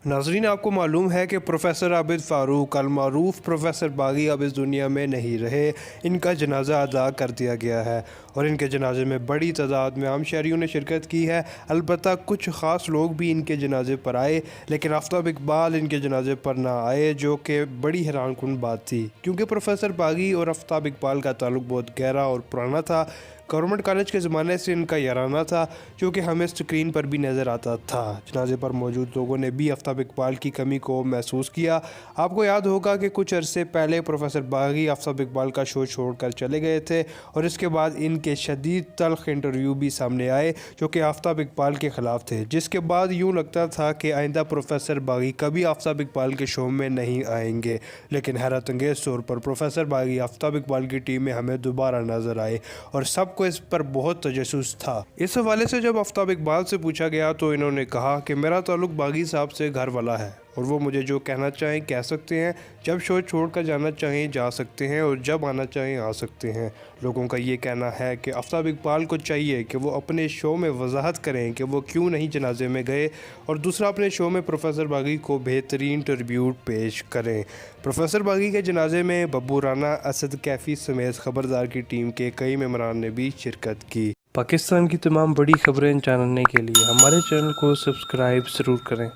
नाज़रीन, आपको मालूम है कि प्रोफेसर आबिद फ़ारूक अलमारूफ प्रोफेसर बागी अब इस दुनिया में नहीं रहे। इनका जनाज़ा अदा कर दिया गया है और इनके जनाजे में बड़ी तादाद में आम शहरियों ने शिरकत की है। अलबत्ता कुछ ख़ास लोग भी इनके जनाजे पर आए, लेकिन आफ्ताब इकबाल इनके जनाजे पर ना आए, जो कि बड़ी हैरानकुन बात थी, क्योंकि प्रोफेसर बागी और आफ्ताब इकबाल का ताल्लुक़ बहुत गहरा और पुराना था। गवर्नमेंट कॉलेज के ज़माने से इनका याराना था, जो कि हमें स्क्रीन पर भी नज़र आता था। जनाजे पर मौजूद लोगों ने भी आफ्ताब इकबाल की कमी को महसूस किया। आपको याद होगा कि कुछ अरसे पहले प्रोफेसर बागी आफ्ताब इकबाल का शो छोड़कर चले गए थे और इसके बाद इनके शदीद तल्ख इंटरव्यू भी सामने आए, जो कि आफ्ताब इकबाल के ख़िलाफ़ थे, जिसके बाद यूँ लगता था कि आइंदा प्रोफेसर बागी कभी आफ्ताब इकबाल के शो में नहीं आएंगे। लेकिन हैरत अंगेज़ तौर पर प्रोफेसर बागी आफ्ताब इकबाल की टीम में हमें दोबारा नज़र आए और सबको इस पर बहुत तजस्सुस था। इस हवाले से जब आफ्ताब इकबाल से पूछा गया तो इन्होंने कहा कि मेरा ताल्लुक़ बागी साहब से घर वाला है और वो मुझे जो कहना चाहें कह सकते हैं, जब शो छोड़ कर जाना चाहें जा सकते हैं और जब आना चाहें आ सकते हैं। लोगों का ये कहना है कि आफ्ताब इकबाल को चाहिए कि वो अपने शो में वजाहत करें कि वो क्यों नहीं जनाजे में गए, और दूसरा अपने शो में प्रोफेसर बागी को बेहतरीन ट्रिब्यूट पेश करें। प्रोफेसर बागी के जनाजे में बब्बू राना, असद कैफ़ी समेत खबरदार की टीम के कई मेंबरान ने भी शिरकत की। पाकिस्तान की तमाम बड़ी खबरें जानने के लिए हमारे चैनल को सब्सक्राइब ज़रूर करें।